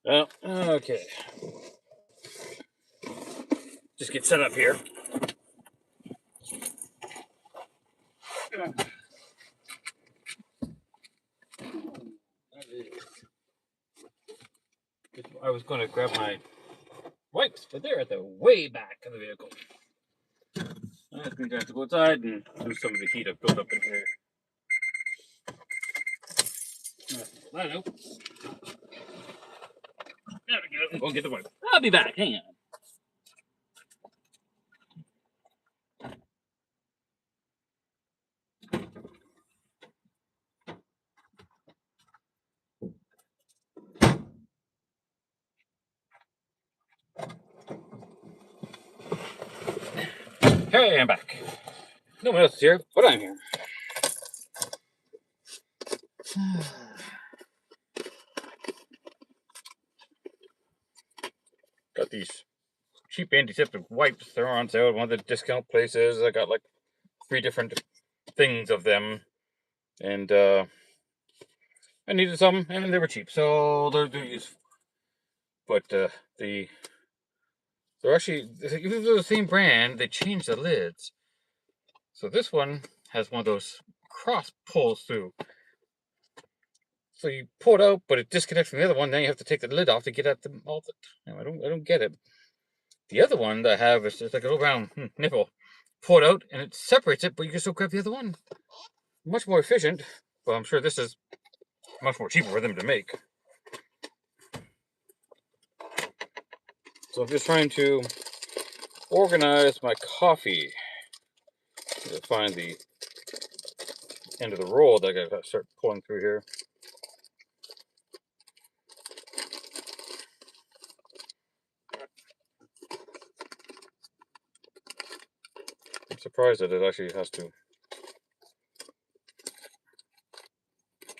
Well, okay. Just get set up here. I was going to grab my wipes, but they're at the way back of the vehicle. I'm just going to have to go outside and do some of the heat I've built up in here. I know. There we go. Go get the wipe. I'll be back. Hang on. Hey, I'm back. No one else is here, but I'm here. Got these cheap antiseptic wipes. They're on sale at one of the discount places. I got like 3 different things of them, and I needed some, and they were cheap, so they're useful. But they're actually, even though they're the same brand, they changed the lids. So this one has one of those cross pulls through. So you pull it out, but it disconnects from the other one. Then you have to take the lid off to get at them all the time. I don't get it. The other one that I have is just like a little round nipple. Pull it out, and it separates it, but you can still grab the other one. Much more efficient, but I'm sure this is much more cheaper for them to make. So I'm just trying to organize my coffee. To find the end of the roll that I gotta start pulling through here. I'm surprised that it actually has to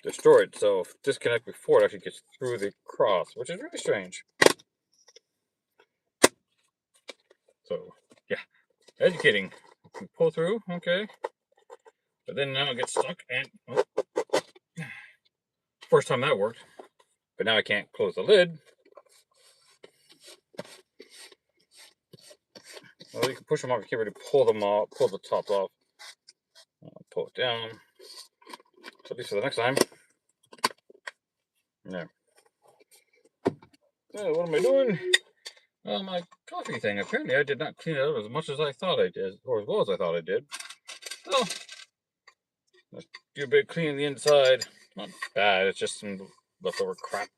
destroy itself, disconnect before it actually gets through the cross, which is really strange. So, yeah, educating. Pull through, okay. But then now it gets stuck, and first time that worked. But now I can't close the lid. Well, you can push them off. You can't really pull them off, pull the tops off. Pull it down. So at least for the next time. Yeah. What am I doing? Well, my coffee thing. Apparently, I did not clean it up as much as I thought I did, or as well as I thought I did. Well, let's do a bit of cleaning the inside. Not bad. It's just some leftover crap.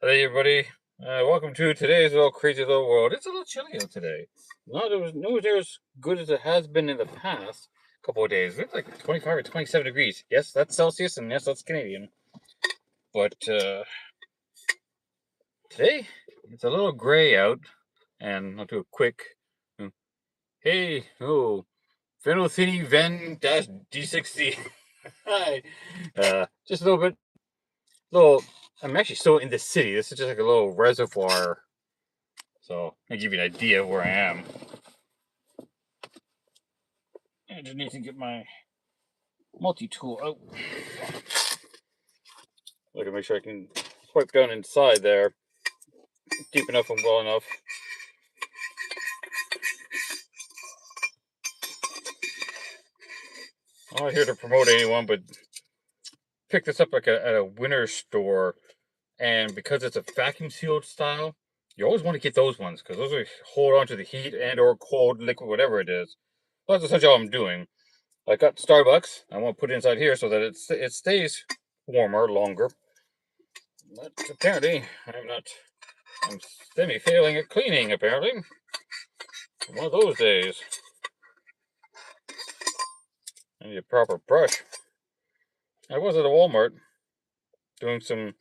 Hey, everybody. Welcome to today's little crazy little world. It's a little chilly out today. Not nowhere as good as it has been in the past couple of days. It's like 25 or 27 degrees. Yes, that's Celsius, and yes, that's Canadian. But today, it's a little gray out, and I'll do a quick. Hey, Venocini Ven D60. Hi. Just a little bit. I'm actually still in the city. This is just like a little reservoir. So I'll give you an idea of where I am. I just need to get my multi-tool out. I can make sure I can wipe down inside there deep enough and well enough. I'm not here to promote anyone, but pick this up like at a winter store, and because it's a vacuum sealed style, you always want to get those ones because those will hold on to the heat and or cold liquid, whatever it is. Well, that's essentially all I'm doing. I got Starbucks. I want to put it inside here so that it stays warmer longer. But apparently, I'm semi-failing at cleaning, apparently. One of those days. I need a proper brush. I was at a Walmart doing a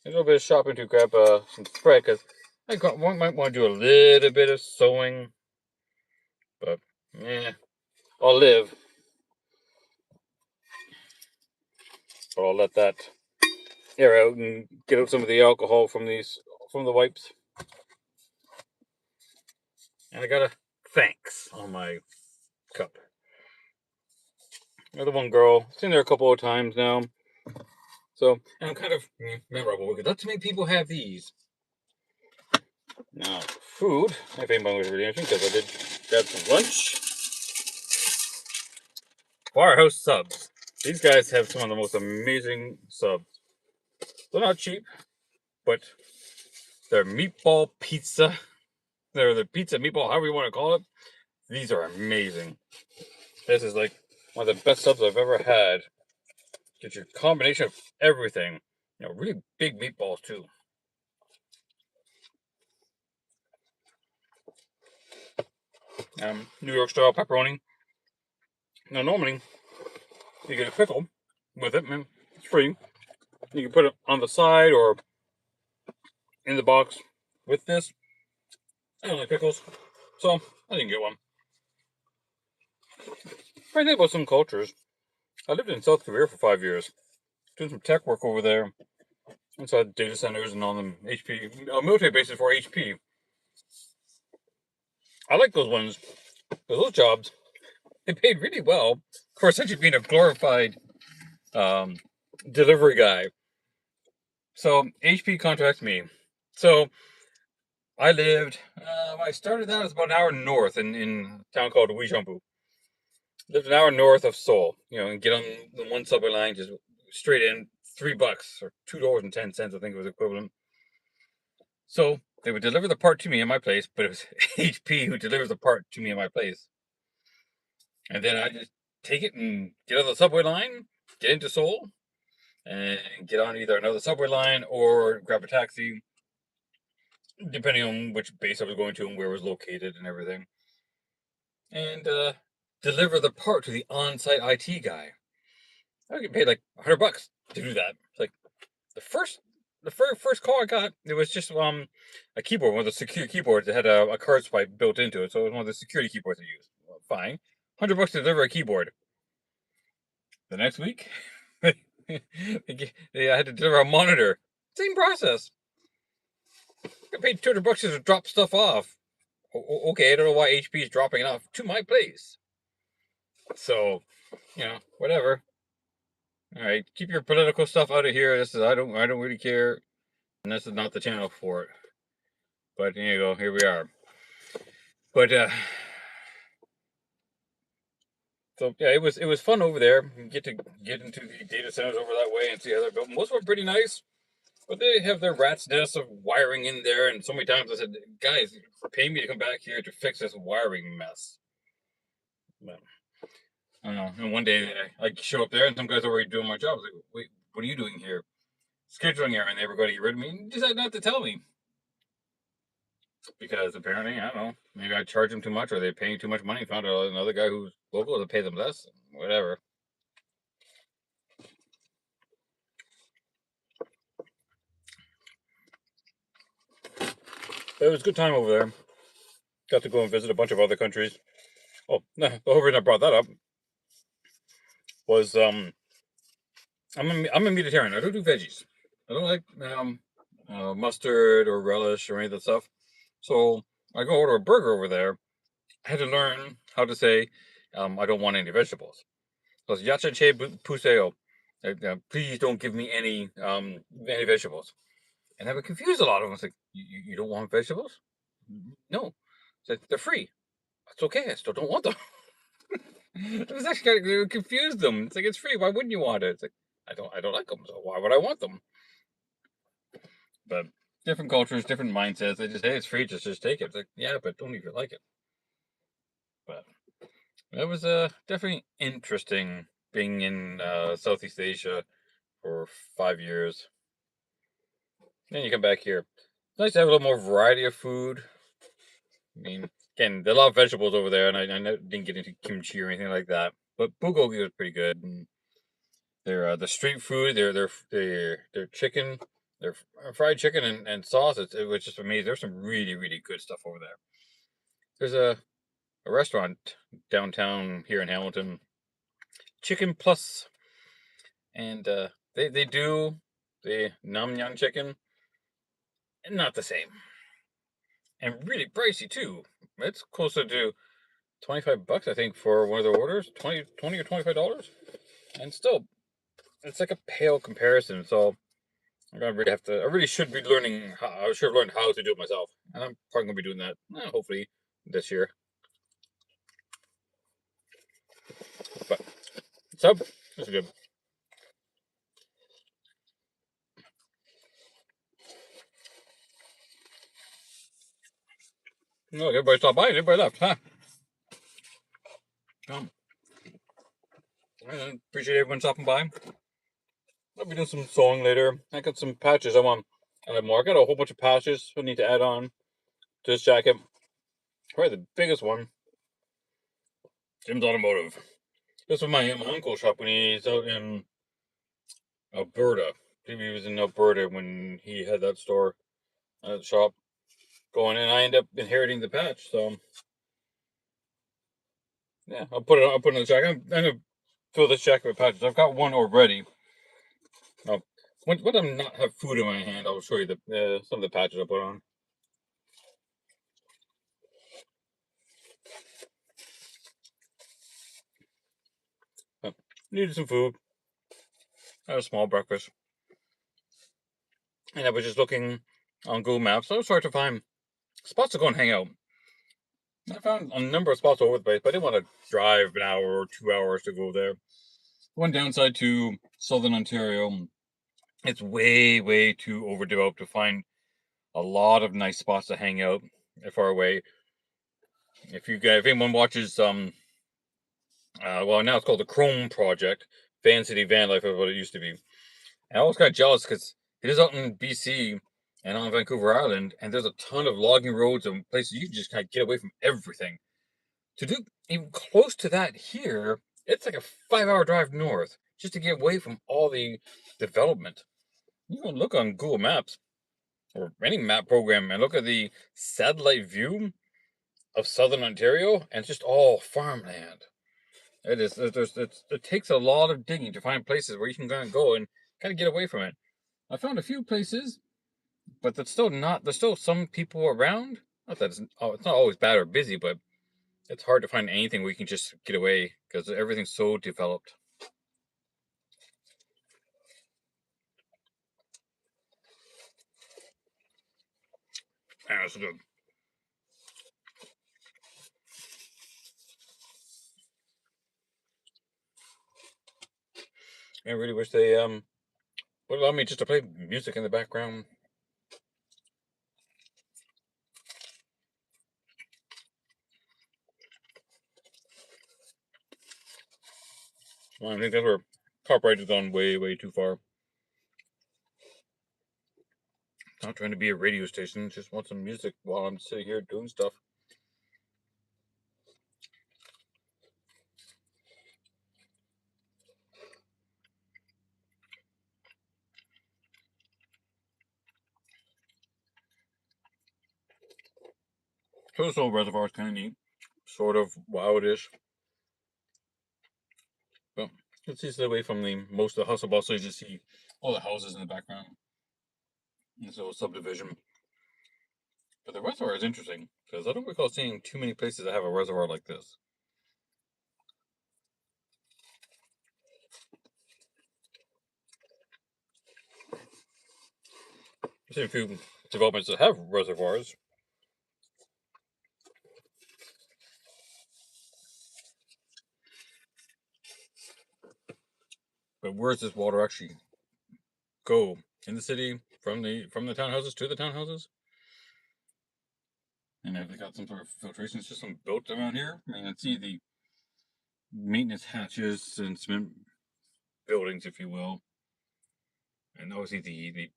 little bit of shopping to grab some spray because I might want to do a little bit of sewing. But, I'll live. But I'll let that air out and get out some of the alcohol from the wipes. And I got a thanks on my cup. Another one girl. Seen her a couple of times now. So, and I'm kind of memorable because not too many people have these. Now, food, if anybody was really interested, because I did grab some lunch. Firehouse subs. These guys have some of the most amazing subs. They're not cheap, but they're meatball pizza. They're the pizza meatball, however you want to call it. These are amazing. This is like one of the best subs I've ever had. Get your combination of everything. You know, really big meatballs too. New York style pepperoni. Now normally you get a pickle with it, and it's free. You can put it on the side or in the box with this. I don't like pickles, so I didn't get one. I think about some cultures. I lived in South Korea for 5 years, doing some tech work over there, inside data centers and on them HP military bases for HP. I like those ones. Those jobs, they paid really well. Of course, essentially being a glorified um, delivery guy. So HP contracts me. So I lived. I started out as about an hour north in a town called Uijeonbu. Lived an hour north of Seoul. You know, and get on the one subway line, just straight in, $3 or $2.10, I think it was equivalent. So they would deliver the part to me in my place, but it was HP who delivers the part to me in my place. And then I just take it and get on the subway line, get into Seoul, and get on either another subway line or grab a taxi, depending on which base I was going to and where it was located and everything. And deliver the part to the on-site IT guy. I get paid like $100 to do that. It's like the very first call I got, it was just a keyboard, one of the secure keyboards that had a card swipe built into it. So it was one of the security keyboards I used. Well, fine, $100 to deliver a keyboard. The next week, I had to deliver a monitor. Same process. I paid $200 to drop stuff off. Okay, I don't know why HP is dropping it off to my place. So, whatever. All right, keep your political stuff out of here. This is I don't really care, and this is not the channel for it. But here you go. Here we are. But so yeah, it was fun over there. You get to get into the data centers over that way and see how they're built. Most of them are pretty nice, but they have their rat's nest of wiring in there. And so many times I said, guys, pay me to come back here to fix this wiring mess. But I don't know. And one day I show up there and some guys are already doing my job. I was like, wait, what are you doing here? Scheduling error, and they were going to get rid of me. And decided not to tell me. Because apparently, I don't know, maybe I charge them too much or they're paying too much money. Found another guy who's local to pay them less. Whatever. But it was a good time over there. Got to go and visit a bunch of other countries. Oh, no, the whole reason I brought that up was I'm a Mediterranean. I don't do veggies. I don't like mustard or relish or any of that stuff. So I go order a burger over there. I had to learn how to say I don't want any vegetables. So it's yachache puseo. Please don't give me any vegetables. And I would confuse a lot of them. It's like, you don't want vegetables? No. It's like, they're free. It's okay. I still don't want them. It was actually kind of confused them. It's like, it's free. Why wouldn't you want it? It's like, I don't like them. So why would I want them? But different cultures, different mindsets. They just, hey, it's free. Just take it. It's like, yeah, but don't even like it. But it was definitely interesting being in Southeast Asia for 5 years. Then you come back here. It's nice to have a little more variety of food. I mean, again, there are a lot of vegetables over there, and I didn't get into kimchi or anything like that. But bulgogi was pretty good. And their the street food, their chicken, their fried chicken and sauce. It was just amazing. There's some really really good stuff over there. There's a restaurant downtown here in Hamilton, Chicken Plus, and they do the Namyang chicken, and not the same, and really pricey too. It's closer to $25, I think, for one of their orders. 20 or $25, and still, it's like a pale comparison. So I'm gonna really have to. I really should be learning. I should have learned how to do it myself. and I'm probably gonna be doing that hopefully this year. But sub, this is good. Look, everybody stopped by and everybody left, huh? Um, I appreciate everyone stopping by. I'll be doing some sewing later. I got some patches I want to add more. I got a whole bunch of patches I need to add on to this jacket. Probably the biggest one, Jim's Automotive. This was my uncle's shop when he's out in Alberta. He was in Alberta when he had that store, shop going, and I end up inheriting the patch. So yeah, I'll put it. I'll put it in the jacket. I'm gonna fill this jacket with patches. I've got one already. Now, when I'm not have food in my hand, I'll show you the some of the patches I put on. Needed some food. Had a small breakfast, and I was just looking on Google Maps. I was trying to find spots to go and hang out. I found a number of spots all over the place, but I didn't want to drive an hour or 2 hours to go there. One downside to Southern Ontario, it's way, way too overdeveloped to find a lot of nice spots to hang out far away. If anyone watches, well, now it's called the Chrome Project, Van City VanLife is what it used to be. And I always got jealous because it is out in BC and on Vancouver Island, and there's a ton of logging roads and places you can just kind of get away from everything. To do even close to that here, it's like a 5 hour drive north just to get away from all the development. You can look on Google Maps or any map program and look at the satellite view of southern Ontario, and it's just all farmland. It is. It takes a lot of digging to find places where you can kind of go and kind of get away from it. I found a few places, but that's still not. There's still some people around. Not that it's not always bad or busy, but it's hard to find anything where you can just get away because everything's so developed. Yeah, that's good. I really wish they would allow me just to play music in the background. Well, I think that's where copyright has gone way, way too far. Not trying to be a radio station, just want some music while I'm sitting here doing stuff. So this old reservoir is kind of neat, sort of wildish, but it's just away from the most of the hustle bustle. You just see all the houses in the background. It's a little subdivision. But the reservoir is interesting because I don't recall seeing too many places that have a reservoir like this. I've seen a few developments that have reservoirs, but where does this water actually go? In the city, from the townhouses to the townhouses? And have they got some sort of filtration system built around here? I mean, I see the maintenance hatches and cement buildings, if you will, and obviously the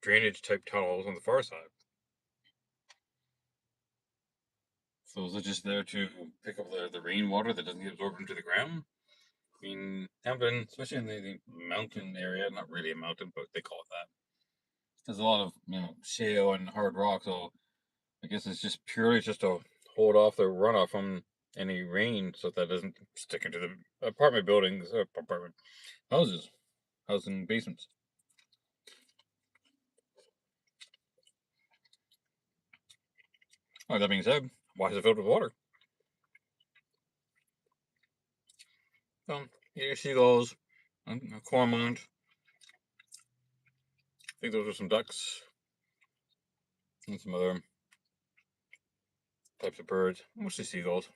drainage type tunnels on the far side. So is it just there to pick up the rainwater that doesn't get absorbed into the ground? I mean, Hampton, especially in the mountain area, not really a mountain, but they call it that. There's a lot of shale and hard rock, so I guess it's just purely just to hold off the runoff from any rain, so that doesn't stick into the apartment buildings, apartment houses, housing basements. That being said, why is it filled with water? Here seagulls, a cormorant. I think those are some ducks and some other types of birds, mostly seagulls.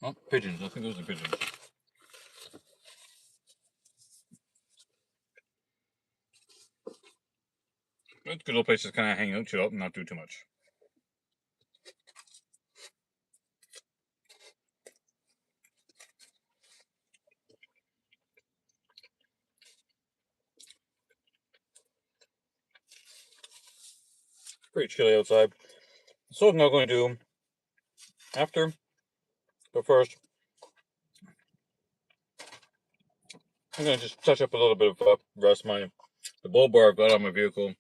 Oh, pigeons. I think those are pigeons. It's a good little place to kind of hang out, chill out, and not do too much. Pretty chilly outside. So what I'm now going to do after, but first, I'm going to just touch up a little bit of rust. The bull bar I've got on my vehicle,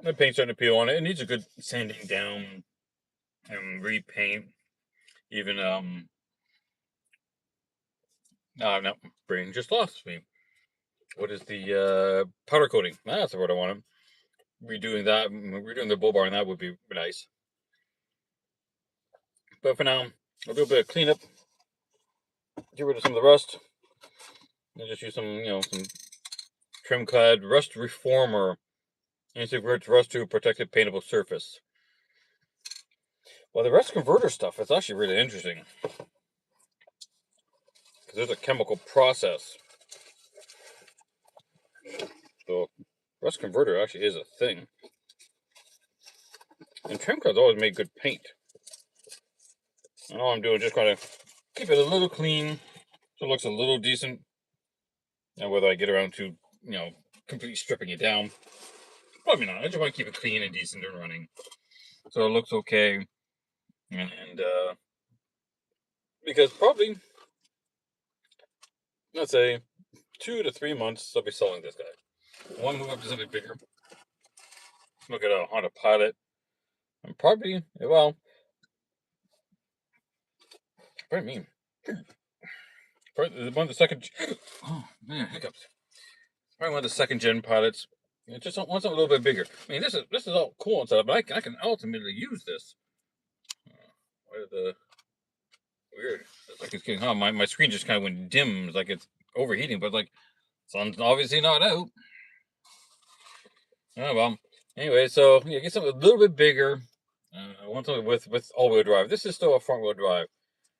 my paint's starting to peel on it. It needs a good sanding down and repaint. Even no, brain just lost me. What is the powder coating? That's the word I wanted. Redoing the bull bar, and that would be nice. But for now, I'll do a bit of cleanup, get rid of some of the rust, and just use some trim clad rust reformer. Integrates rust to a protected paintable surface. Well, the rust converter stuff is actually really interesting because there's a chemical process. So, rust converter actually is a thing. And trim clads always make good paint. And all I'm doing is just kind of keep it a little clean so it looks a little decent. And whether I get around to, completely stripping it down, probably not. I just want to keep it clean and decent and running. So it looks okay. And because probably, let's say, 2 to 3 months, I'll be selling this guy. I want to move up to something bigger. Look at a Honda Pilot. And probably, well, what do you mean? Probably one of the second. Oh man, hiccups. Probably one of the second gen pilots. Just want something a little bit bigger. I mean, this is all cool and stuff, but I can ultimately use this. Why did the weird? It's like it's getting hot. My screen just kind of went dim, like it's overheating, but like sun's obviously not out. Oh well. Anyway, so yeah, get something a little bit bigger. I want something with all-wheel drive. This is still a front-wheel drive.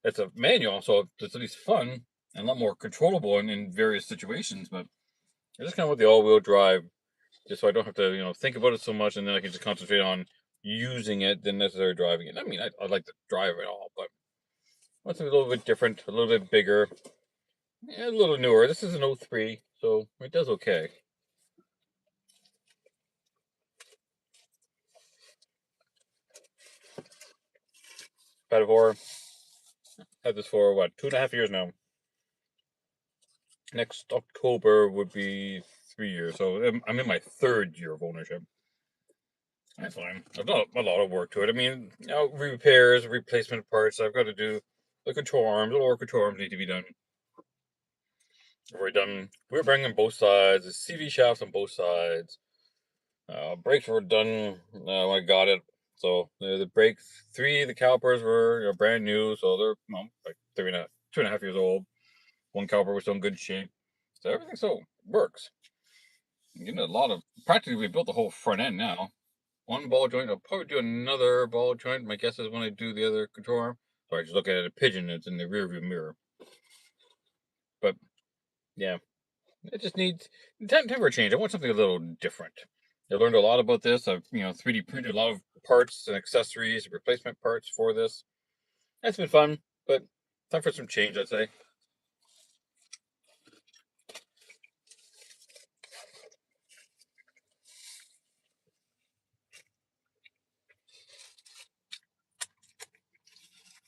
It's a manual, so it's at least fun and a lot more controllable in various situations. But I just kind of want the all-wheel drive, just so I don't have to think about it so much, and then I can just concentrate on using it than necessarily driving it. I mean, I like to drive it all, but I want something a little bit different, a little bit bigger, a little newer. This is an '03, so it does okay. Had it for had this for what 2.5 years now. Next October would be 3 years, so I'm in my third year of ownership. That's fine. I've done a lot of work to it. I mean, repairs, replacement parts. I've got to do the control arms. The lower control arms need to be done. We're done. We're bringing both sides. The CV shafts on both sides. Brakes were done when I got it. So the brakes, three, the calipers were brand new, so they're like 2.5 years old. One caliper was still in good shape. So everything still works. You know, practically we built the whole front end now. One ball joint. I'll probably do another ball joint. My guess is when I do the other control arm. So I just look at a pigeon that's in the rear view mirror. But yeah, it just needs temper change. I want something a little different. I learned a lot about this. I've 3D printed a lot of parts and accessories, replacement parts for this. That's been fun, but time for some change, I'd say.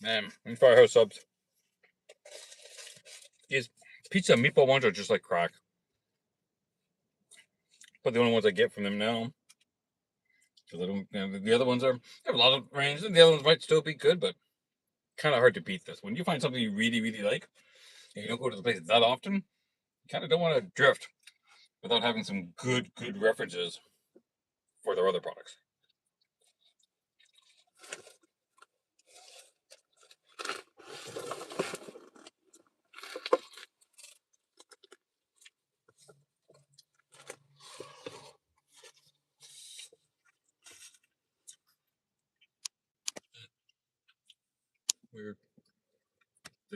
Man, and Firehouse subs. These pizza meatball ones are just like crack. But the only ones I get from them now. So they don't, the other ones have a lot of range, and the other ones might still be good, but kind of hard to beat this. When you find something you really, really like, and you don't go to the place that often, you kind of don't want to drift without having some good references for their other products.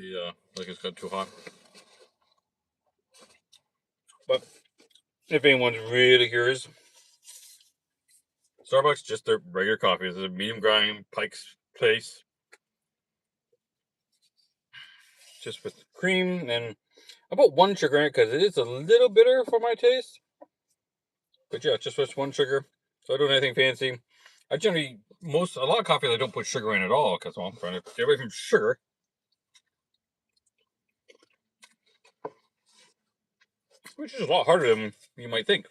the like it's got too hot. But if anyone's really curious, Starbucks just their regular coffee. It's a medium grind Pike's Place, just with cream and about 1 sugar in it because it is a little bitter for my taste. But yeah, just with 1 sugar. So I don't do anything fancy. I generally a lot of coffee I don't put sugar in at all because well, I'm trying to get away from sugar. Which is a lot harder than you might think.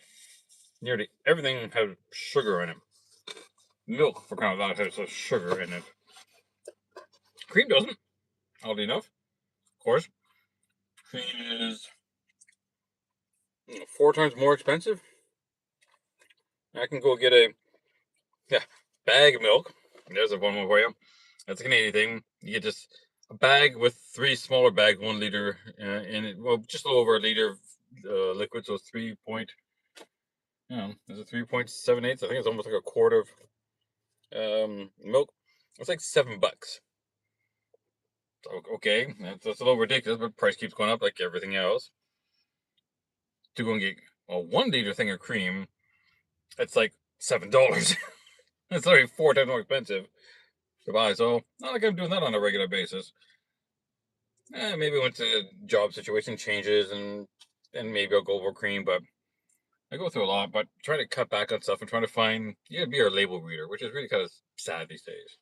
Nearly everything has sugar in it. Milk, for crying out loud, has sugar in it. Cream doesn't, oddly enough. Of course, cream is 4 times more expensive. I can go get a bag of milk. There's a one more for you. That's a Canadian thing. You get just a bag with 3 smaller bags, 1 liter in it. Well, just a little over a liter of liquid, so it's 3 point. Is it 3.78? I think it's almost like a quart of milk. It's like $7. Okay, that's a little ridiculous, but price keeps going up like everything else. To go and get a 1 liter thing of cream, it's like $7. It's like 4 times more expensive to buy. So not like I'm doing that on a regular basis. Maybe once the job situation changes and maybe I'll go over cream, but I go through a lot. But try to cut back on stuff and trying to find be a label reader, which is really kind of sad these days.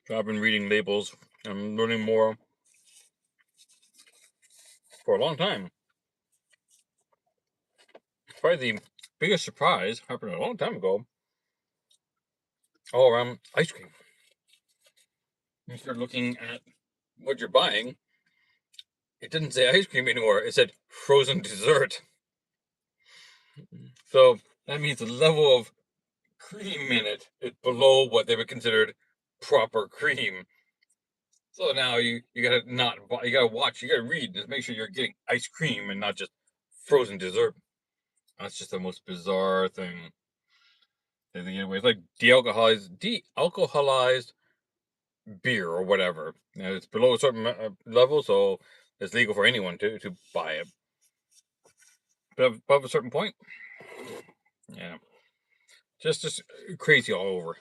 So I've been reading labels. I'm learning more for a long time. Probably the biggest surprise happened a long time ago. All around ice cream. You start looking at what you're buying. It didn't say ice cream anymore. It said frozen dessert. So that means the level of cream in it is below what they would considered proper cream. So now you gotta watch, you gotta read, and make sure you're getting ice cream and not just frozen dessert. That's just the most bizarre thing. It's like de-alcoholized beer or whatever. It's below a certain level, so it's legal for anyone to buy it. But above a certain point, yeah, just crazy all over.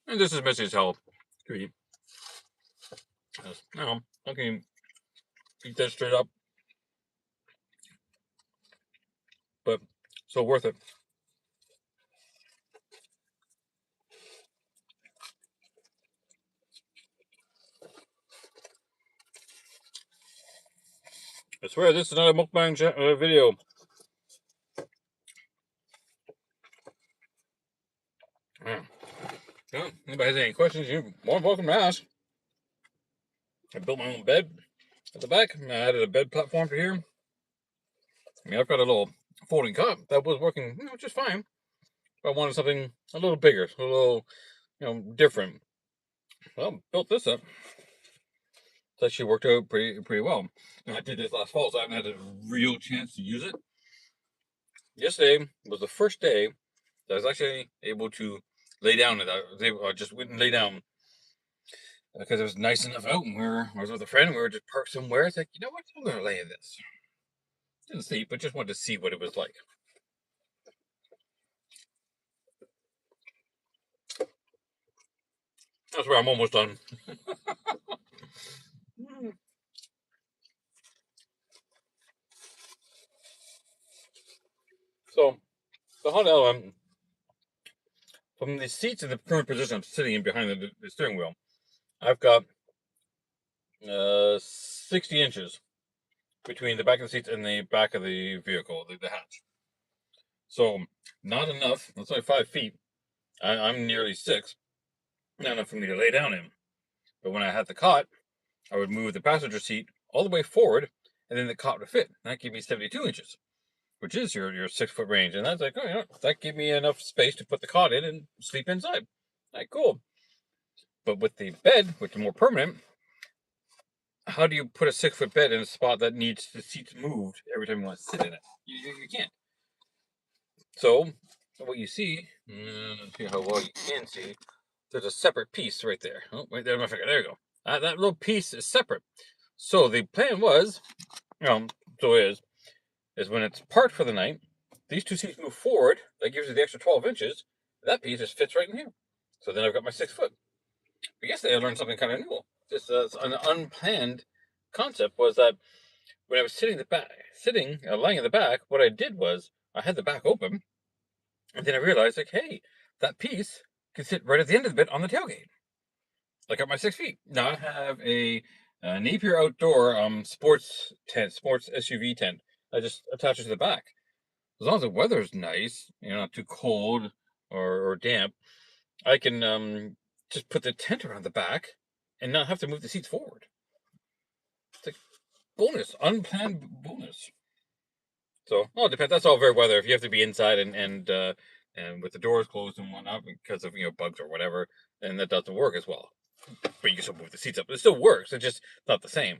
And this is messy as hell to eat. No, I can eat that straight up, but so worth it. I swear this is not a mukbang video. Yeah. Yeah. Anybody has any questions, you're more welcome to ask. I built my own bed at the back. I added a bed platform to here. I mean, I've got a little folding cot that was working, just fine. But I wanted something a little bigger, a little, different. Well, built this up. It's actually worked out pretty well. And I did this last fall, so I haven't had a real chance to use it. Yesterday was the first day that I was actually able to lay down. I just went and lay down because it was nice enough out, and I was with a friend. We were just parked somewhere. It's like, you know what? I'm gonna lay in this. Didn't sleep, but just wanted to see what it was like. That's where I'm almost done. So the hot element from the seats in the current position I'm sitting in behind the steering wheel, I've got 60 inches between the back of the seats and the back of the vehicle, the hatch. So not enough. That's only 5 feet. I'm nearly 6. Not enough for me to lay down in. But when I had the cot, I would move the passenger seat all the way forward, and then the cot would fit. That gave me 72 inches, which is your 6 foot range. And that's like, that gave me enough space to put the cot in and sleep inside. Like, cool. But with the bed, which is more permanent, how do you put a 6-foot bed in a spot that needs the seats moved every time you want to sit in it? You can't. So what you see, let's see how well you can see. There's a separate piece right there. Oh, right there, my finger. There you go. That little piece is separate. So the plan was, so is when it's parked for the night, these two seats move forward. That gives you the extra 12 inches. That piece just fits right in here. So then I've got my 6 foot. But yesterday I learned something kind of new. Just an unplanned concept was that when I was lying in the back, what I did was I had the back open, and then I realized, like, hey, that piece can sit right at the end of the bed on the tailgate. Like at my 6 feet. Now I have a Napier Outdoor sports SUV tent. I just attach it to the back. As long as the weather's nice, not too cold or damp, I can just put the tent around the back and not have to move the seats forward. It's like bonus, unplanned bonus. So, well, it depends. That's all very weather. If you have to be inside and with the doors closed and whatnot because of bugs or whatever, then that doesn't work as well. But you can still move the seats up. It still works. It's just not the same.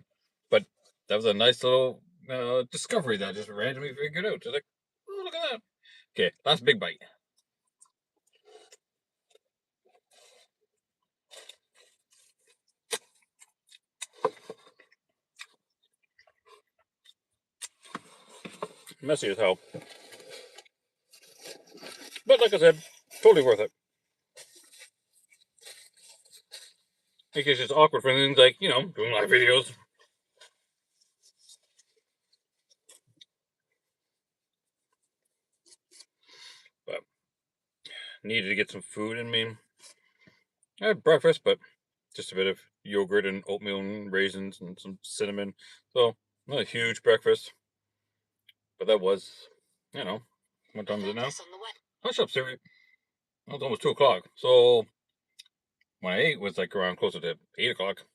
But that was a nice little discovery that I just randomly figured out. Just like, oh, look at that. Okay, last big bite. Messy as hell. But like I said, totally worth it. Because it's awkward for things like, doing live videos. But needed to get some food in me. I had breakfast, but just a bit of yogurt and oatmeal and raisins and some cinnamon. So, not a huge breakfast. But that was, what time is it now? Hush up, Siri. Well, it's almost 2 o'clock. So, when I ate was like around closer to 8 o'clock.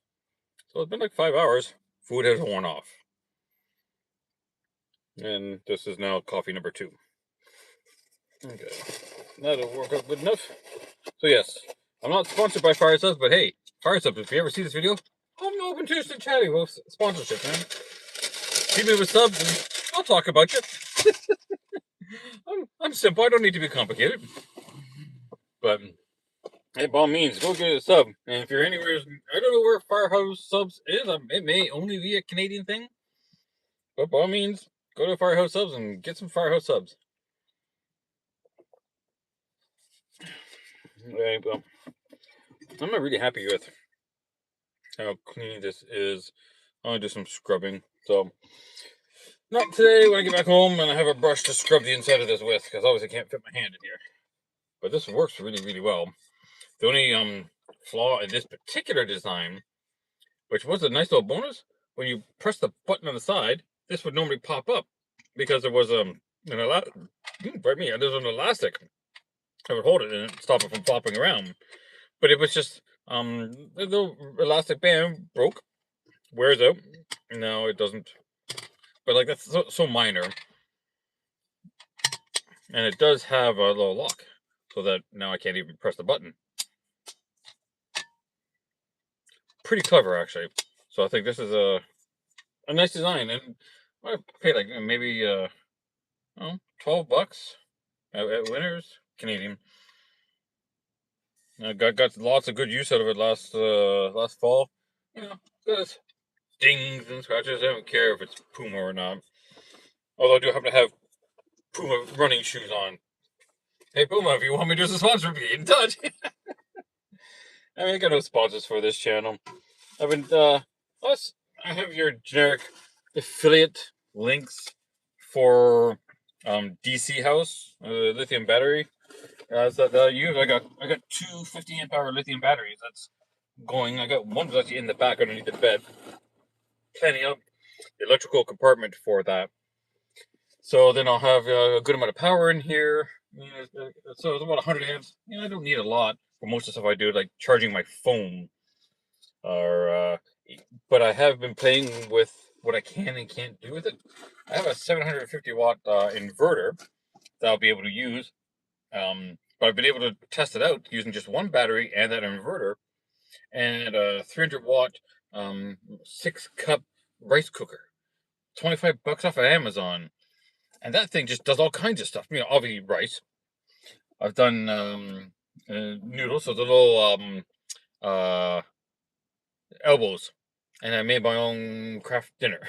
So, it's been like 5 hours. Food has worn off. And this is now coffee number 2. Okay. That'll work out good enough. So, yes, I'm not sponsored by Fire Subs, but hey, Fire Subs, if you ever see this video, I'm open to chatting with sponsorship, man. Keep me with subs and I'll talk about you. I'm simple. I don't need to be complicated. But hey, by all means, go get a sub. And if you're anywhere, I don't know where Firehouse Subs is. It may only be a Canadian thing. But by all means, go to Firehouse Subs and get some Firehouse Subs. Right, well, I'm not really happy with how clean this is. I want to do some scrubbing. So, not today when I get back home and I have a brush to scrub the inside of this with, because obviously I can't fit my hand in here. But this works really, really well. The only flaw in this particular design, which was a nice little bonus, when you press the button on the side, this would normally pop up because there was an elastic. There's an elastic that would hold it and stop it from flopping around. But it was just the elastic band broke, wears out. No, it doesn't. But like that's so minor, and it does have a little lock, so that now I can't even press the button. Pretty clever, actually. So I think this is a nice design, and I paid like maybe $12 at Winners Canadian. I got lots of good use out of it last fall. Got its dings and scratches. I don't care if it's Puma or not. Although I do happen to have Puma running shoes on. Hey Puma, if you want me to do a sponsor, get in touch. I got no sponsors for this channel. Plus I have your generic affiliate links for DC House, lithium battery. That I use. I got 2 50 amp hour lithium batteries. That's going. I got one that's actually in the back underneath the bed. Plenty of the electrical compartment for that. So then I'll have a good amount of power in here. So it's about 100 amps. I don't need a lot for most of the stuff I do, like charging my phone. But I have been playing with what I can and can't do with it. I have a 750 watt inverter that I'll be able to use. But I've been able to test it out using just one battery and that inverter. and a 300-watt 6-cup rice cooker. $25 off of Amazon, and that thing just does all kinds of stuff. Obviously rice. I've done noodles, so the little uh, elbows, and I made my own craft dinner.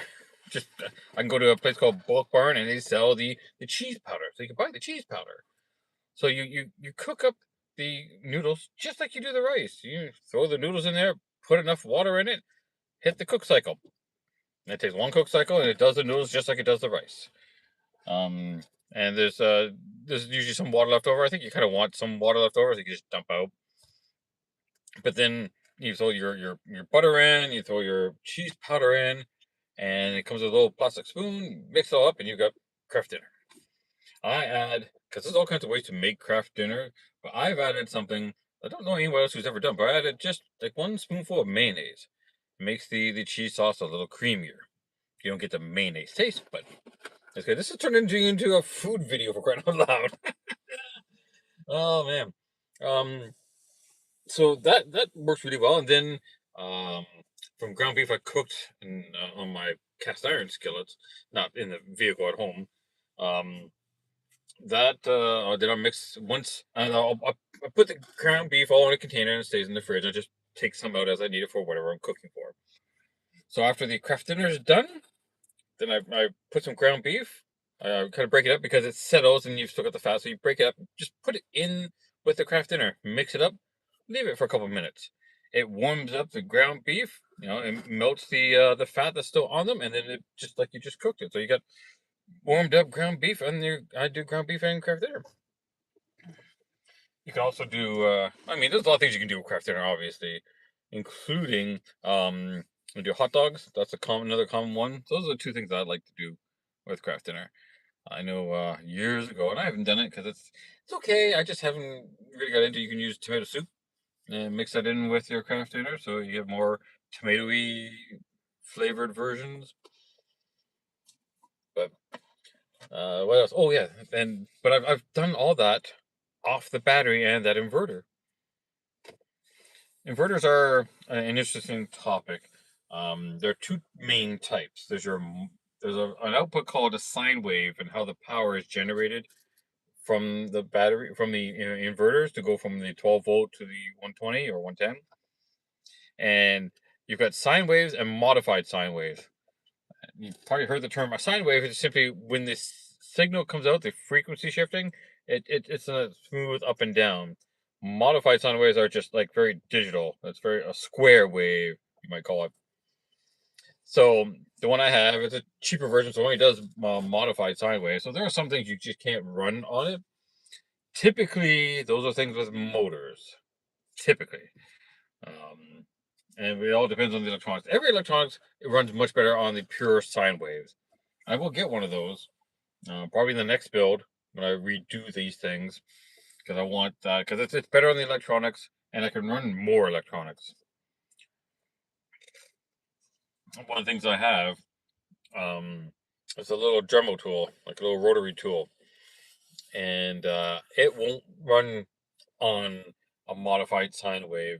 Just I can go to a place called Bulk Barn, and they sell the cheese powder, so you can buy the cheese powder. So you cook up the noodles just like you do the rice. You throw the noodles in there, put enough water in it, hit the cook cycle. And it takes one cook cycle, and it does the noodles just like it does the rice. Um, and there's usually some water left over. I think you kind of want some water left over, so you can just dump out. But then you throw your butter in, you throw your cheese powder in, and it comes with a little plastic spoon. Mix it all up, and you got craft dinner. I add, because there's all kinds of ways to make craft dinner, but I've added something I don't know anyone else who's ever done, but I added just like one spoonful of mayonnaise. It makes the cheese sauce a little creamier. You don't get the mayonnaise taste, but it's good. This has turned into a food video for crying out loud. Oh man. Um, so that works really well. And then um, from ground beef I cooked on my cast iron skillets, not in the vehicle at home. Um, that then I'll mix once, and I'll put the ground beef all in a container and it stays in the fridge. I just take some out as I need it for whatever I'm cooking for. So after the craft dinner is done, then I put some ground beef. I kind of break it up because it settles and you've still got the fat. So you break it up, just put it in with the craft dinner, mix it up, leave it for a couple of minutes. It warms up the ground beef, and melts the fat that's still on them, and then it just like you just cooked it. So you got warmed up ground beef, and I do ground beef and craft dinner. You can also do, there's a lot of things you can do with craft dinner, obviously, including we do hot dogs. That's another common one. Those are the two things I'd like to do with craft dinner. I know years ago, and I haven't done it because it's okay. I just haven't really got into. You can use tomato soup and mix that in with your craft dinner, so you get more tomatoey flavored versions. But what else? Oh yeah, but I've done all that off the battery and that inverter. Inverters are an interesting topic. There are two main types. An output called a sine wave, and how the power is generated from the battery, from the inverters, to go from the 12 volt to the 120 or 110. And you've got sine waves and modified sine waves. You've probably heard the term. A sine wave is simply when this signal comes out, the frequency shifting, it's a smooth up and down. Modified sine waves are just like very digital. It's very a square wave, you might call it. So the one I have is a cheaper version, so it only does modified sine waves. So there are some things you just can't run on it. Typically, those are things with motors. Typically, um, and it all depends on the electronics. Every electronics, it runs much better on the pure sine waves. I will get one of those probably in the next build when I redo these things, because I want that, because it's better on the electronics and I can run more electronics. One of the things I have is a little Dremel tool, like a little rotary tool, and it won't run on a modified sine wave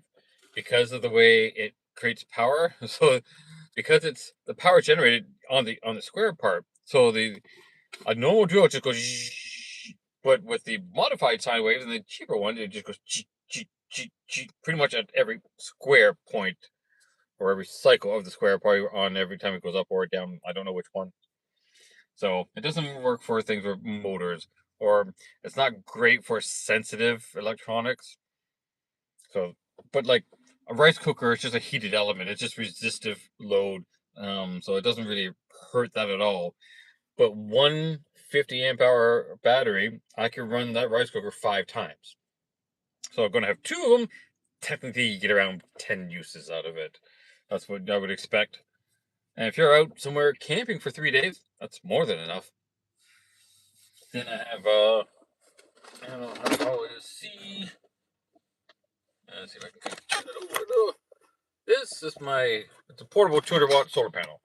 because of the way it creates power. So because it's the power generated on the square part, so a normal drill just goes, but with the modified sine waves and the cheaper one, it just goes pretty much at every square point or every cycle of the square, probably on every time it goes up or down. I don't know which one. So it doesn't work for things with motors, or it's not great for sensitive electronics. So, but like a rice cooker, it's just a heated element. It's just resistive load. So it doesn't really hurt that at all. But one 50 amp hour battery, I can run that rice cooker 5 times. So I'm going to have 2 of them. Technically, you get around 10 uses out of it. That's what I would expect. And if you're out somewhere camping for 3 days, that's more than enough. Then I have, I don't know how to see. Let's see if I can turn it over. This is it's a portable 200-watt solar panel.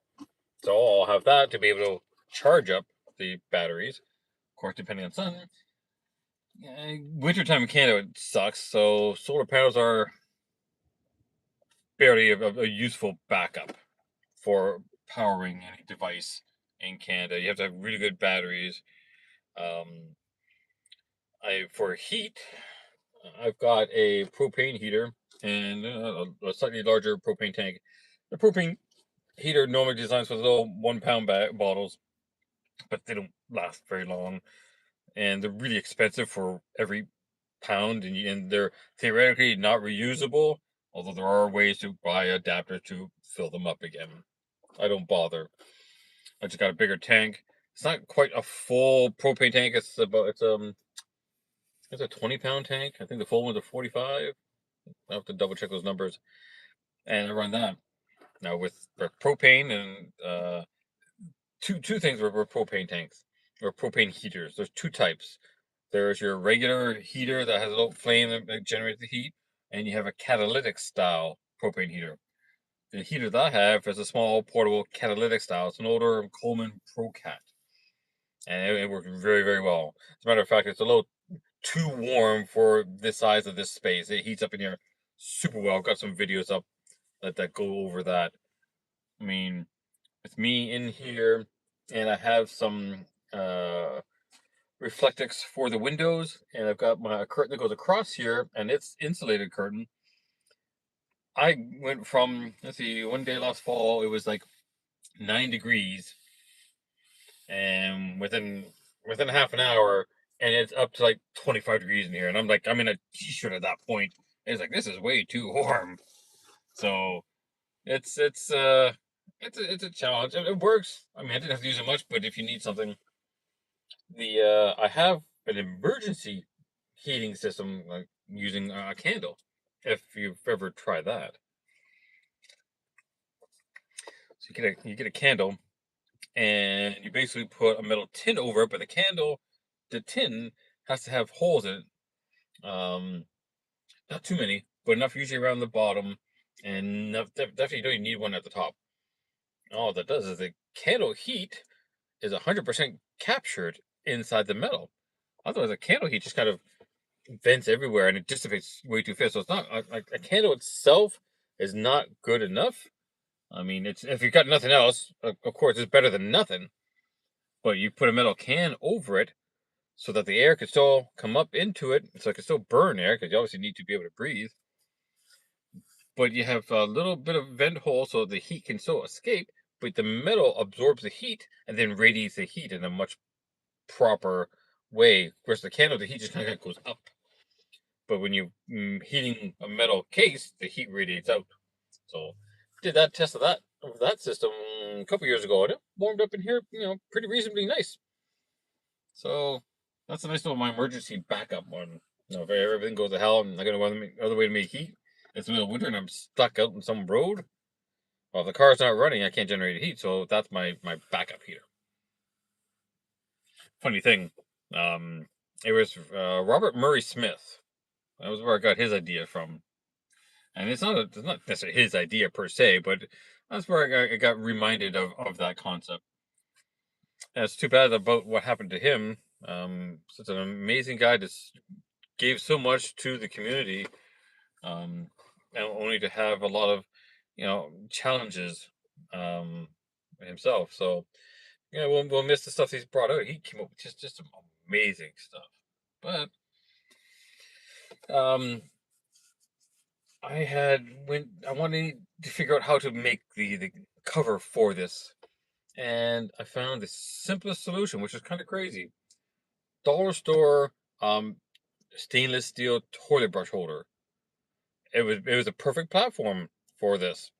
So I'll have that to be able to charge up the batteries. Of course, depending on sun. Wintertime in Canada sucks, so solar panels are barely a useful backup for powering any device in Canada. You have to have really good batteries. Um, I for heat, I've got a propane heater and a slightly larger propane tank. The propane heater normally designs with little 1 pound bottles, but they don't last very long, and they're really expensive for every pound, and they're theoretically not reusable. Although there are ways to buy adapters to fill them up again. I don't bother. I just got a bigger tank. It's not quite a full propane tank. It's a 20-pound tank. I think the full one's a 45. I have to double check those numbers. And I run that now with propane and two things with propane tanks or propane heaters. There's two types. There's your regular heater that has a little flame that generates the heat, and you have a catalytic style propane heater. The heater that I have is a small portable catalytic style. It's an older Coleman ProCat, and it works very, very well. As a matter of fact, it's a little too warm for this size of this space. It heats up in here super well. I've got some videos up that go over that. I mean, with me in here, and I have some reflectix for the windows, and I've got my curtain that goes across here, and it's insulated curtain. I went from, let's see, one day last fall, it was like 9 degrees, and within half an hour, and it's up to like 25 degrees in here, and I'm like, I'm in a t-shirt at that point. And it's like, this is way too warm. So it's a challenge. It works. I mean, I didn't have to use it much, but if you need something, the I have an emergency heating system, like using a candle. If you've ever tried that, so you get a candle, and you basically put a metal tin over it, but the tin has to have holes in it. Not too many, but enough usually around the bottom, and definitely you don't even need one at the top. All that does is the candle heat is 100% captured inside the metal. Otherwise, the candle heat just kind of vents everywhere and it dissipates way too fast. So it's not like a candle itself is not good enough. I mean, it's if you've got nothing else, of course, it's better than nothing. But you put a metal can over it so that the air can still come up into it, so it can still burn air because you obviously need to be able to breathe. But you have a little bit of vent hole so the heat can still escape, but the metal absorbs the heat and then radiates the heat in a much proper way. Whereas the candle, the heat just kind of goes up. But when you heating a metal case, the heat radiates out. So did that test of that system a couple years ago, and it warmed up in here, pretty reasonably nice. So that's a nice little my emergency backup one. If everything goes to hell and I got no other way to make heat, it's the middle of winter and I'm stuck out in some road. Well, if the car's not running, I can't generate heat, so that's my backup heater. Funny thing, it was Robert Murray Smith. That was where I got his idea from, and it's not necessarily his idea per se, but that's where I got reminded of that concept. And it's too bad about what happened to him. Such an amazing guy, just gave so much to the community, and only to have a lot of challenges himself. So we'll miss the stuff he's brought out. He came up with just some amazing stuff. But I wanted to figure out how to make the cover for this, and I found the simplest solution, which is kind of crazy. Dollar store stainless steel toilet brush holder. It was a perfect platform for this.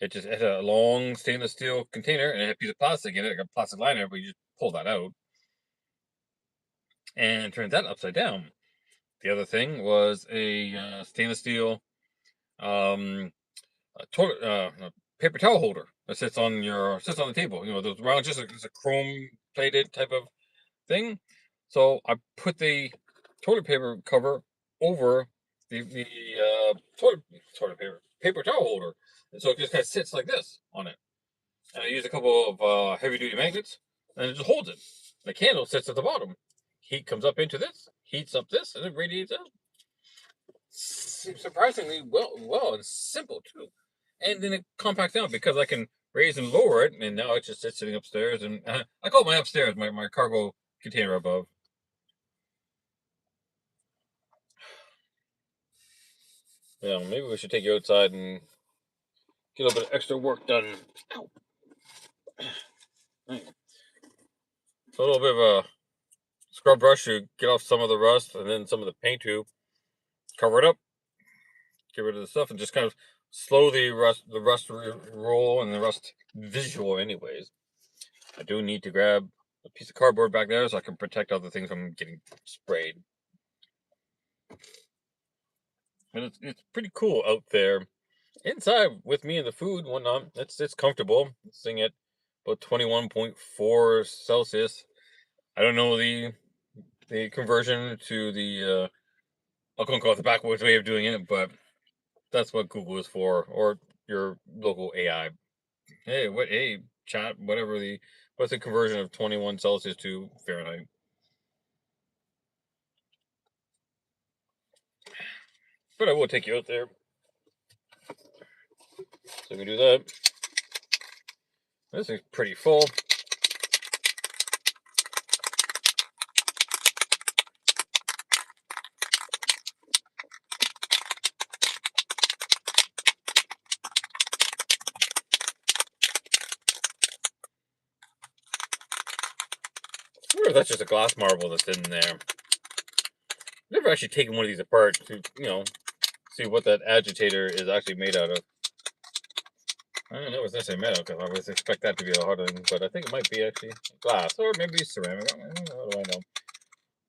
It just had a long stainless steel container and it had a piece of plastic in it, like a plastic liner, but you just pull that out and turn that upside down. The other thing was a stainless steel um, toilet paper towel holder that sits on the table. Those round, just a chrome plated type of thing. So I put the toilet paper cover over the toilet paper towel holder, and so it just kind of sits like this on it. And I use a couple of heavy duty magnets, and it just holds it. The candle sits at the bottom. Heat comes up into this, heats up this, and it radiates out. Surprisingly well and simple too. and then it compacts down because I can raise and lower it, and now it's just sitting upstairs. And I call it my upstairs, my cargo container above. Yeah, maybe we should take you outside and get a little bit of extra work done. Ow. Right. So a little bit of a scrub brush to get off some of the rust, and then some of the paint to cover it up, get rid of the stuff, and just kind of slow the rust roll and the rust visual. Anyways, I do need to grab a piece of cardboard back there so I can protect other things from getting sprayed. And it's pretty cool out there. Inside with me and the food and whatnot, it's comfortable. It's sitting at about 21.4 Celsius. I don't know the conversion to the I'll call it the backwards way of doing it, but that's what Google is for, or your local AI. Hey chat, what's the conversion of 21 Celsius to Fahrenheit? But I will take you out there. So we can do that. This thing's pretty full. I wonder if that's just a glass marble that's in there. I've never actually taken one of these apart to, see what that agitator is actually made out of. I don't know what's necessarily made out of, because I would expect that to be a harder thing, but I think it might be actually glass, or maybe ceramic. What do I know?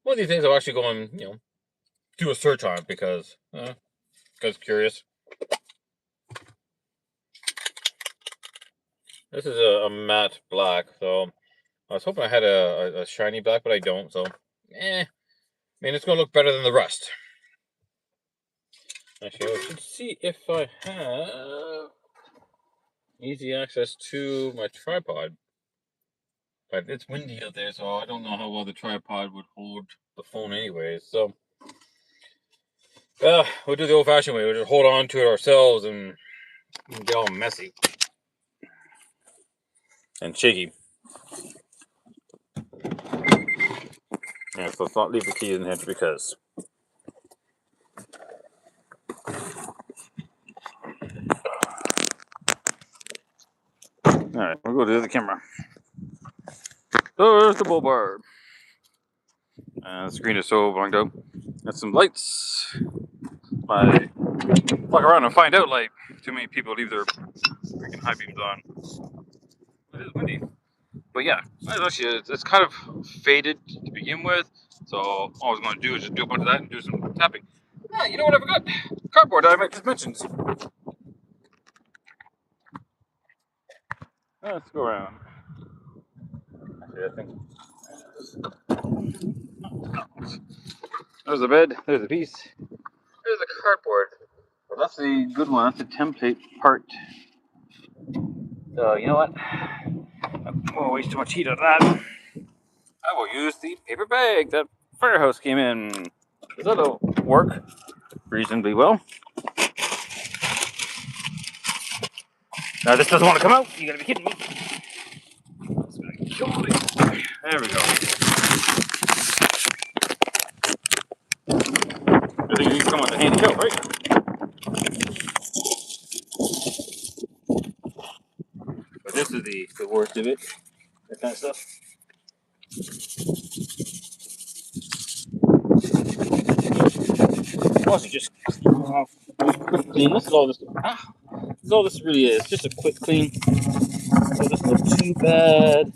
One of these things I'll actually go and, do a search on it because curious. This is a matte black, so I was hoping I had a shiny black, but I don't, so I mean, it's going to look better than the rust. Actually, I should see if I have easy access to my tripod. But it's windy out there, so I don't know how well the tripod would hold the phone anyways. So, we'll do the old-fashioned way. We'll just hold on to it ourselves and get all messy and shaky. Yeah, so let's not leave the keys in the hinge because. Alright, we'll go to the other camera. There's the bull bar. The screen is so blanked out. Got some lights. My walk around and find out light. Too many people leave their freaking high beams on. It is windy. But yeah, it's kind of faded to begin with. So all I was going to do is just do a bunch of that and do some tapping. Ah, you know what I forgot? Cardboard I just mentioned. Let's go around. Actually, I think. There's the bed. There's the piece. There's the cardboard. Well, that's the good one. That's the template part. So you know what? I won't waste too much heat on that. I will use the paper bag that Firehouse came in. That'll work reasonably well. Now this doesn't want to come out. You gotta be kidding me. There we go. I think you can come with a handy coat, right? But this is the worst of it. That kind of stuff. Also, just quick clean. This is all this. This is all this really is. Just a quick clean. So it doesn't look too bad.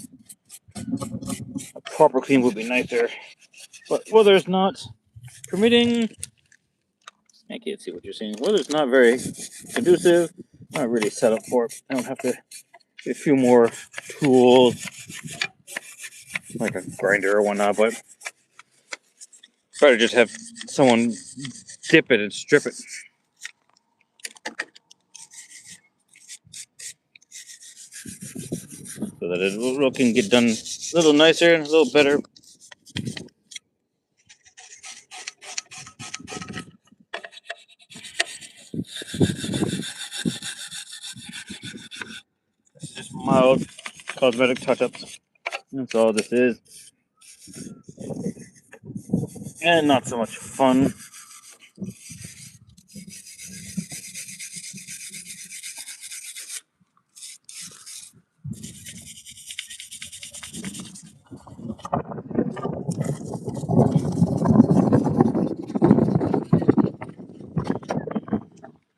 A proper clean would be nicer. But weather's not permitting. I can't see what you're saying. Weather's not very conducive. Not really set up for it. I don't have to get a few more tools, like a grinder or whatnot, but try to just have someone dip it and strip it. So that it can get done a little nicer and a little better. mild cosmetic touch-ups. That's all this is. And not so much fun.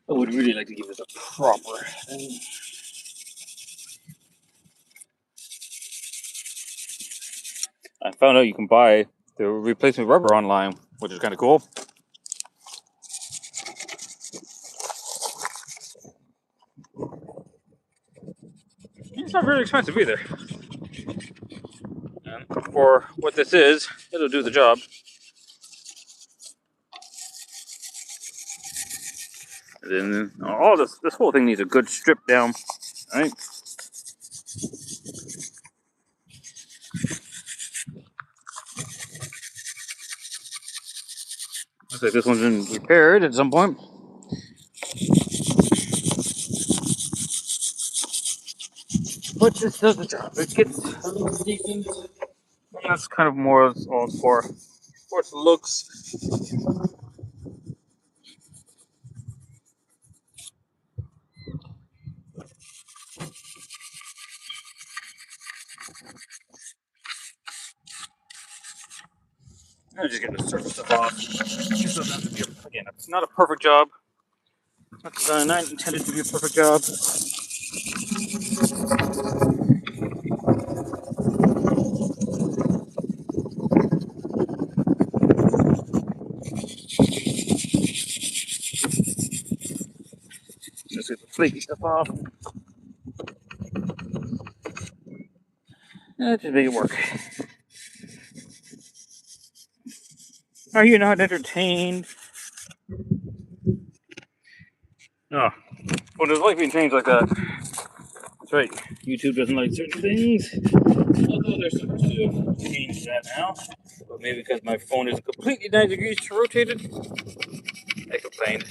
I would really like to give this a proper thing. I found out you can buy the replacement rubber online, which is kind of cool. It's not very expensive either. And for what this is, it'll do the job. And then all this whole thing needs a good strip down, right? Looks like this one's been repaired at some point. But this does the job. It gets a little decent. That's kind of more all for its looks. I'm just gonna surface stuff off. This doesn't have to be again, it's not a perfect job. It's not intended to be a perfect job. Just get the flaky stuff off. Just make it work. Are you not entertained? No. Well, there's life being changed like that. That's right. YouTube doesn't like certain things. Although they're supposed to change that now. But maybe because my phone is completely 90 degrees rotated, I complain.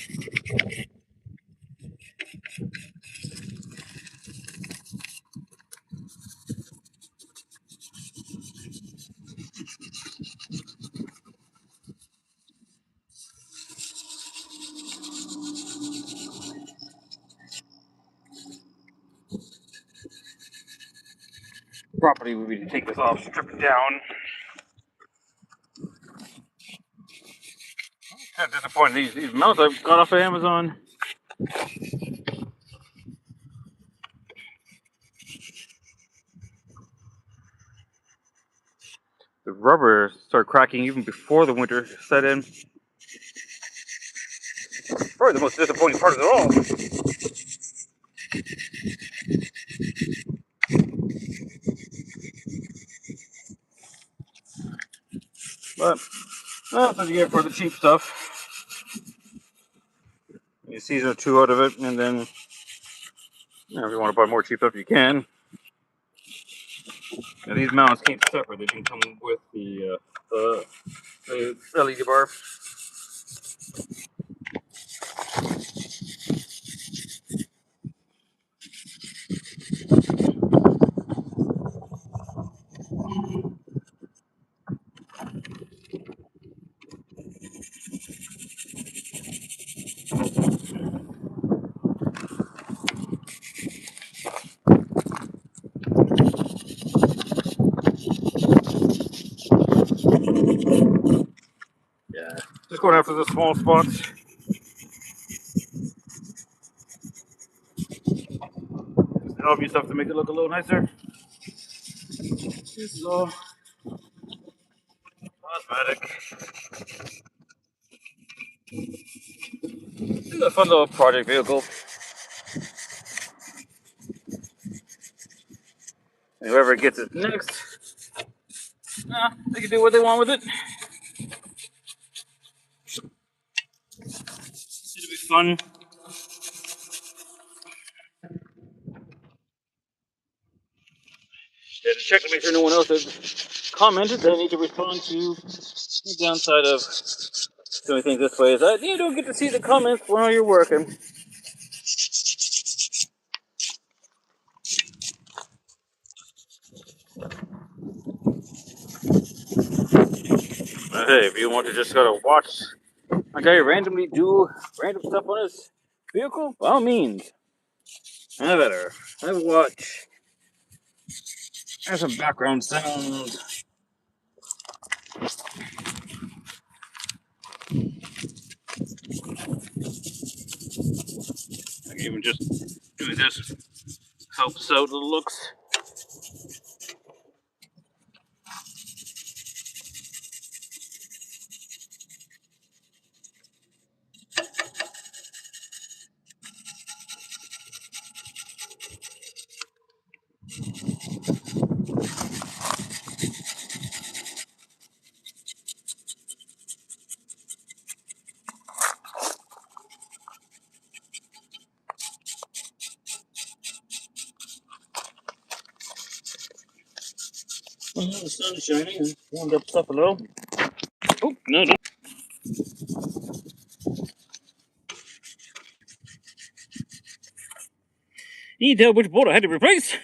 Property would be to take this off, strip it down. Kind of disappointed. These mounts I got off of Amazon. The rubber started cracking even before the winter set in. Probably the most disappointing part of it all. But that's what you get for the cheap stuff. You season two out of it, and then if you want to buy more cheap stuff, you can. Now, these mounts came separate. They didn't come with the LED bar. Yeah. Just going after the small spots. Just obvious stuff to make it look a little nicer. This is all cosmetic. This is a fun little project vehicle. And whoever gets it next, they can do what they want with it. It'll be fun. Yeah, to check to make sure no one else has commented. They need to respond to the downside of doing things this way is that you don't get to see the comments while you're working. But hey, if you want to just gotta watch a guy randomly do random stuff on his vehicle, by all means, have at her. Have a watch. Have some background sound. Like even just doing this helps out the looks. Well, the sun's shining and warmed up stuff a little. Oh, no, don't. You need to tell which bolt I had to replace.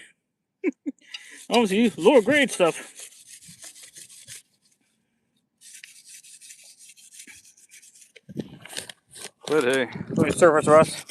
Obviously, lower grade stuff. But hey, nice service for us.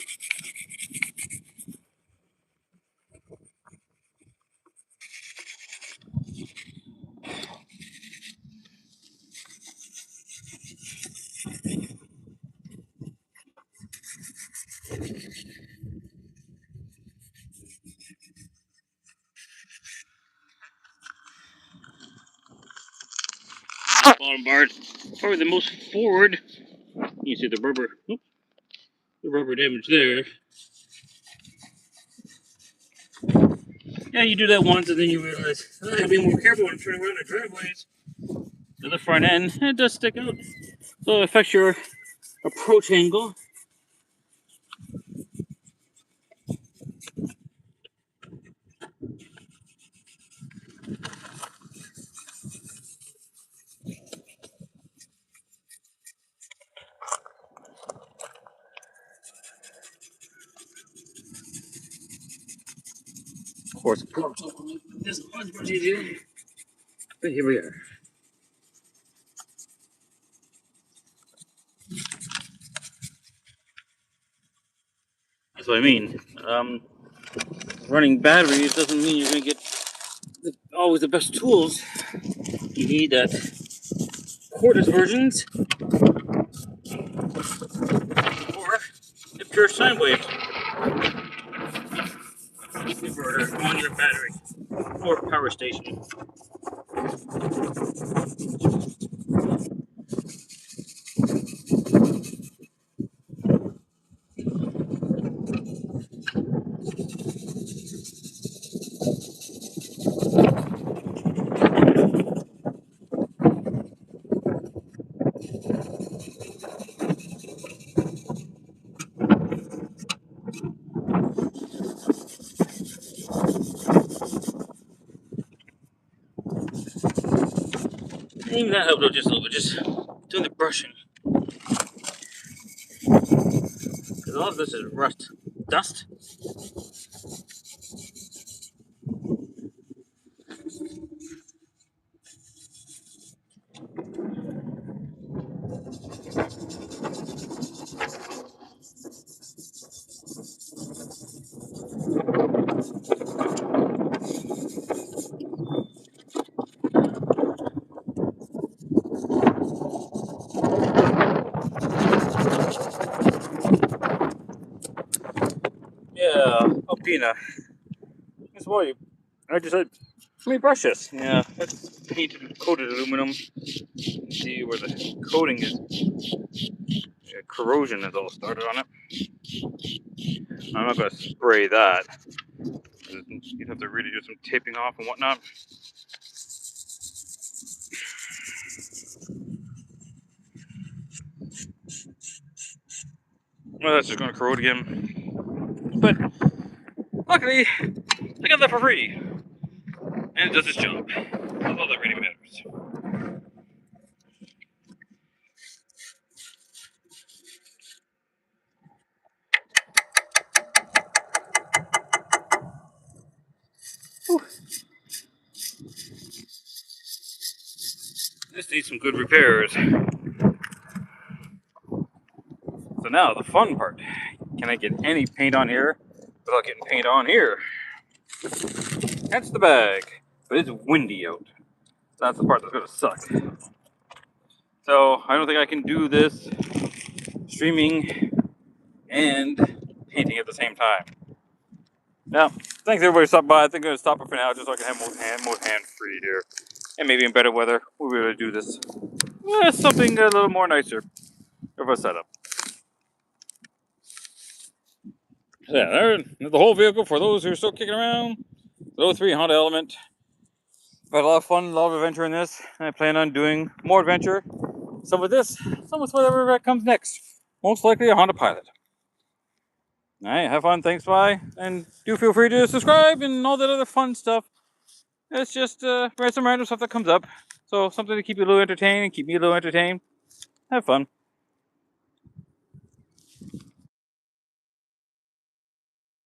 Bottom bar, probably the most forward. You see the rubber damage there. Yeah, you do that once and then you realize, I gotta be more careful when turning around the driveways. The front end, it does stick out. So it affects your approach angle. Of course, this is much easier. But here we are. That's what I mean. Running batteries doesn't mean you're going to get always the best tools. You need that cordless versions or a pure sine wave inverter on your battery or power station. And even that helped out just a little bit, just doing the brushing. Because a lot of this is rust, dust. Yeah, Alpina. That's why I just said, let me brush this. Yeah, that's painted coated aluminum. See where the coating is. Yeah, corrosion has all started on it. I'm not going to spray that. You'd have to really do some taping off and whatnot. Well, that's just going to corrode again. But luckily, I got that for free. And it does its job. That's all that really matters. just need some good repairs. So now the fun part. Can I get any paint on here without getting paint on here? That's the bag. But it's windy out. That's the part that's gonna suck. So I don't think I can do this streaming and painting at the same time. Now, thanks everybody for stopping by. I think I'm going to stop it for now just so I can have more hand free here. And maybe in better weather, we'll be able to do this. Something a little more nicer of a setup. Yeah, there's the whole vehicle for those who are still kicking around. The 03 Honda Element. I've had a lot of fun, a lot of adventure in this. And I plan on doing more adventure. Some with this, some with whatever comes next. Most likely a Honda Pilot. Alright, have fun, thanks, bye. And do feel free to subscribe and all that other fun stuff. It's just some random stuff that comes up. So something to keep you a little entertained and keep me a little entertained. Have fun.